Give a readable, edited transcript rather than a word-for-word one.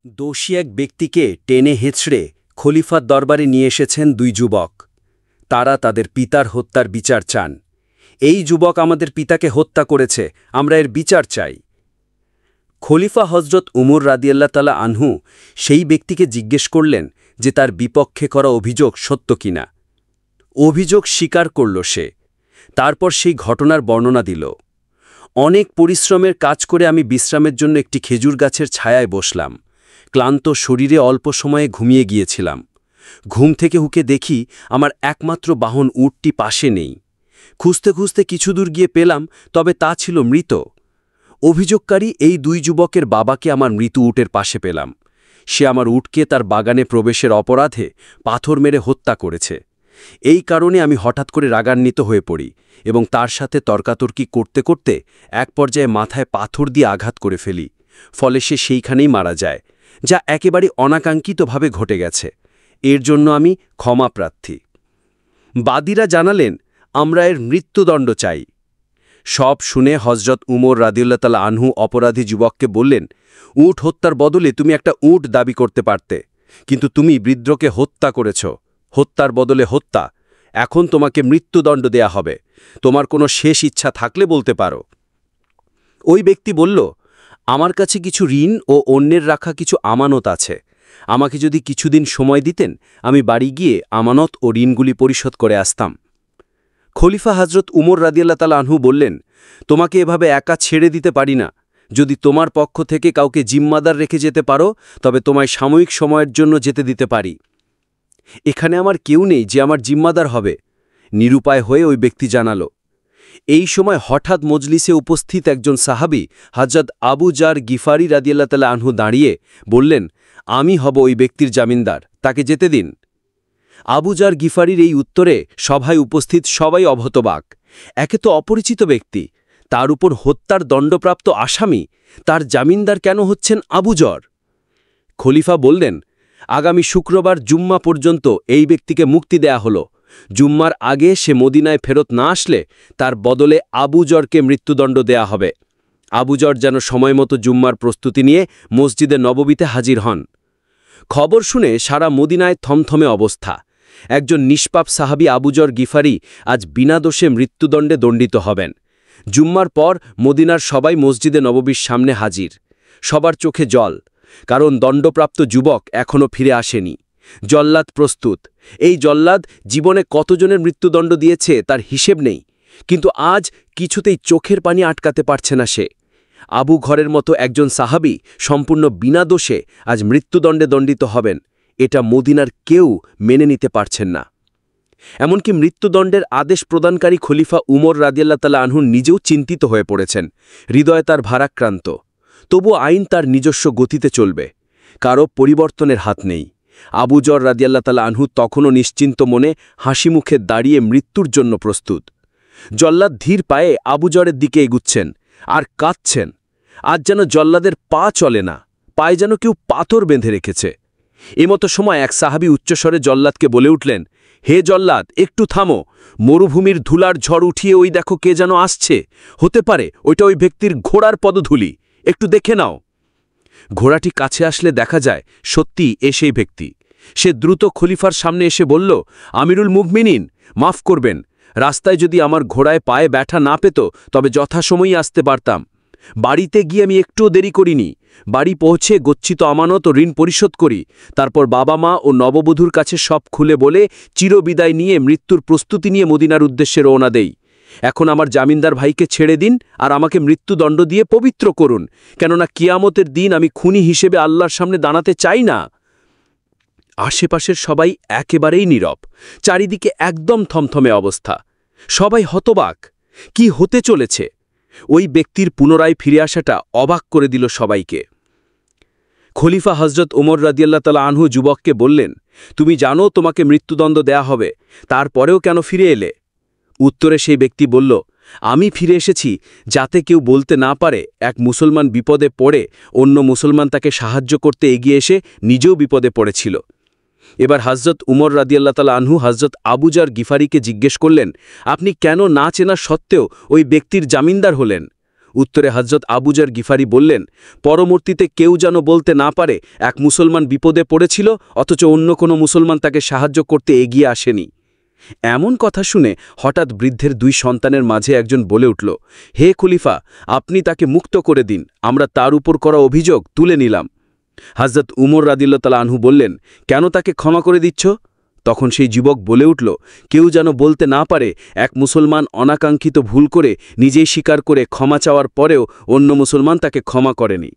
দোষী এক ব্যক্তিকে টেনে হেঁচড়ে খলিফার দরবারে নিয়ে এসেছেন দুই যুবক। তারা তাদের পিতার হত্যার বিচার চান। এই যুবক আমাদের পিতাকে হত্যা করেছে, আমরা এর বিচার চাই। খলিফা হজরত উমর রাদিয়াল্লাহু তাআলা আনহু সেই ব্যক্তিকে জিজ্ঞেস করলেন যে তার বিপক্ষে করা অভিযোগ সত্য কিনা। অভিযোগ স্বীকার করল সে। তারপর সেই ঘটনার বর্ণনা দিল। অনেক পরিশ্রমের কাজ করে আমি বিশ্রামের জন্য একটি খেজুর গাছের ছায়ায় বসলাম। ক্লান্ত শরীরে অল্প সময়ে ঘুমিয়ে গিয়েছিলাম। ঘুম থেকে উঠে দেখি আমার একমাত্র বাহন উটটি পাশে নেই। খুঁজতে খুঁজতে কিছু দূর গিয়ে পেলাম, তবে তা ছিল মৃত। অভিযোগকারী এই দুই যুবকের বাবাকে আমার মৃত উটের পাশে পেলাম। সে আমার উটকে তার বাগানে প্রবেশের অপরাধে পাথর মেরে হত্যা করেছে। এই কারণে আমি হঠাৎ করে রাগান্বিত হয়ে পড়ি এবং তার সাথে তর্কাতর্কি করতে করতে এক পর্যায়ে মাথায় পাথর দিয়ে আঘাত করে ফেলি। ফলে সে সেইখানেই মারা যায়, যা একেবারে অনাকাঙ্ক্ষিতভাবে ঘটে গেছে। এর জন্য আমি ক্ষমাপ্রার্থী। বাদীরা জানালেন, আমরা এর মৃত্যুদণ্ড চাই। সব শুনে হজরত উমর রাদিয়াল্লাহু তাআলা আনহু অপরাধী যুবককে বললেন, উট হত্যার বদলে তুমি একটা উট দাবি করতে পারতে, কিন্তু তুমি বৃদ্ধকে হত্যা করেছ। হত্যার বদলে হত্যা। এখন তোমাকে মৃত্যুদণ্ড দেয়া হবে। তোমার কোনো শেষ ইচ্ছা থাকলে বলতে পারো। ওই ব্যক্তি বলল, আমার কাছে কিছু ঋণ ও অন্যের রাখা কিছু আমানত আছে। আমাকে যদি কিছুদিন সময় দিতেন, আমি বাড়ি গিয়ে আমানত ও ঋণগুলি পরিশোধ করে আসতাম। খলিফা হজরত উমর রাদিয়াল্লাহু তাআলা আনহু বললেন, তোমাকে এভাবে একা ছেড়ে দিতে পারি না। যদি তোমার পক্ষ থেকে কাউকে জিম্মাদার রেখে যেতে পারো, তবে তোমায় সাময়িক সময়ের জন্য যেতে দিতে পারি। এখানে আমার কেউ নেই যে আমার জিম্মাদার হবে, নিরুপায় হয়ে ওই ব্যক্তি জানাল। এই সময় হঠাৎ মজলিসে উপস্থিত একজন সাহাবী হযরত আবু জার গিফারি রাদিয়াল্লাহু তাআলা আনহু দাঁড়িয়ে বললেন, আমি হব ওই ব্যক্তির জামিনদার, তাকে যেতে দিন। আবু জার গিফারির এই উত্তরে সভায় উপস্থিত সবাই অভতবাক। একে তো অপরিচিত ব্যক্তি, তার উপর হত্যার দণ্ডপ্রাপ্ত আসামি, তার জামিনদার কেন হচ্ছেন আবু জর? খলিফা বললেন, আগামী শুক্রবার জুম্মা পর্যন্ত এই ব্যক্তিকে মুক্তি দেয়া হলো। জুম্মার আগে সে মদিনায় ফেরত না আসলে তার বদলে আবু জরকে মৃত্যুদণ্ড দেয়া হবে। আবু জর যেন সময়মতো জুম্মার প্রস্তুতি নিয়ে মসজিদে নববীতে হাজির হন। খবর শুনে সারা মদিনায় থমথমে অবস্থা। একজন নিষ্পাপ সাহাবী আবু জর গিফারি আজ বিনা দোষে মৃত্যুদণ্ডে দণ্ডিত হবেন। জুম্মার পর মদিনার সবাই মসজিদে নববীর সামনে হাজির। সবার চোখে জল, কারণ দণ্ডপ্রাপ্ত যুবক এখনও ফিরে আসেনি। জল্লাদ প্রস্তুত। এই জল্লাদ জীবনে কতজনের মৃত্যুদণ্ড দিয়েছে তার হিসেব নেই, কিন্তু আজ কিছুতেই চোখের পানি আটকাতে পারছে না সে। আবু ঘরের মতো একজন সাহাবী সম্পূর্ণ বিনা দোষে আজ মৃত্যুদণ্ডে দণ্ডিত হবেন, এটা মদিনার কেউ মেনে নিতে পারছেন না। এমনকি মৃত্যুদণ্ডের আদেশ প্রদানকারী খলিফা উমর রাদিয়াল্লাহু তাআলা আনহু নিজেও চিন্তিত হয়ে পড়েছেন। হৃদয় তার ভারাক্রান্ত। তবু আইন তার নিজস্ব গতিতে চলবে, কারও পরিবর্তনের হাত নেই। আবু জর রাদিয়াল্লাহু তাআলা আনহু তখনও নিশ্চিন্ত মনে হাসি মুখে দাঁড়িয়ে মৃত্যুর জন্য প্রস্তুত। জল্লাদ ধীর পায়ে আবু জরের দিকে এগুচ্ছেন আর কাঁদছেন। আজ যেন জল্লাদের পা চলে না, পায়ে যেন কেউ পাথর বেঁধে রেখেছে। এমতো সময় এক সাহাবী উচ্চস্বরে জল্লাদকে বলে উঠলেন, হে জল্লাদ, একটু থামো। মরুভূমির ধুলার ঝড় উঠিয়ে ওই দেখো কে যেন আসছে। হতে পারে ওইটা ওই ব্যক্তির ঘোড়ার পদধূলি, একটু দেখে নাও। ঘোড়াটি কাছে আসলে দেখা যায় সত্যি সেই ব্যক্তি। সে দ্রুত খলিফার সামনে এসে বলল, আমিরুল মুমিনিন, মাফ করবেন। রাস্তায় যদি আমার ঘোড়ায় পায়ে ব্যথা না পেত, তবে যথাসময়ই আসতে পারতাম। বাড়িতে গিয়ে আমি একটুও দেরি করিনি। বাড়ি পৌঁছে গচ্ছিত আমানত ও ঋণ পরিশোধ করি। তারপর বাবা মা ও নববধূর কাছে সব খুলে বলে চিরবিদায় নিয়ে মৃত্যুর প্রস্তুতি নিয়ে মদিনার উদ্দেশ্যে রওনা দেই। এখন আমার জামিনদার ভাইকে ছেড়ে দিন আর আমাকে মৃত্যুদণ্ড দিয়ে পবিত্র করুন, কেননা কিয়ামতের দিন আমি খুনি হিসেবে আল্লাহর সামনে দাঁড়াতে চাই না। আশেপাশের সবাই একেবারেই নীরব। চারিদিকে একদম থমথমে অবস্থা। সবাই হতবাক, কি হতে চলেছে? ওই ব্যক্তির পুনরায় ফিরে আসাটা অবাক করে দিল সবাইকে। খলিফা হজরত উমর রাদিয়াল্লাহু তাআলা আনহু যুবককে বললেন, তুমি জানো তোমাকে মৃত্যুদণ্ড দেয়া হবে, তারপরেও কেন ফিরে এলে? উত্তরে সেই ব্যক্তি বলল, আমি ফিরে এসেছি যাতে কেউ বলতে না পারে এক মুসলমান বিপদে পড়ে অন্য মুসলমান তাকে সাহায্য করতে এগিয়ে এসে নিজেও বিপদে পড়েছিল। এবার হযরত উমর রাদিয়াল্লাহু তাআলা আনহু হযরত আবু জার গিফারিকে জিজ্ঞেস করলেন, আপনি কেন না চেনা সত্ত্বেও ওই ব্যক্তির জামিনদার হলেন? উত্তরে হযরত আবুজার গিফারি বললেন, পরবর্তীতে কেউ যেন বলতে না পারে এক মুসলমান বিপদে পড়েছিল অথচ অন্য কোনো মুসলমান তাকে সাহায্য করতে এগিয়ে আসেনি। এমন কথা শুনে হঠাৎ বৃদ্ধের 2 সন্তানের মাঝে একজন বলে উঠল, হে খলিফা, আপনি তাকে মুক্ত করে দিন, আমরা তার উপর করা অভিযোগ তুলে নিলাম। হযরত উমর রাদিয়াল্লাহু তাআলা আনহু বললেন, কেন তাকে ক্ষমা করে দিচ্ছ? তখন সেই যুবক বলে উঠল, কেউ যেন বলতে না পারে এক মুসলমান অনাকাঙ্ক্ষিত ভুল করে নিজেই স্বীকার করে ক্ষমা চাওয়ার পরেও অন্য মুসলমান তাকে ক্ষমা করেনি।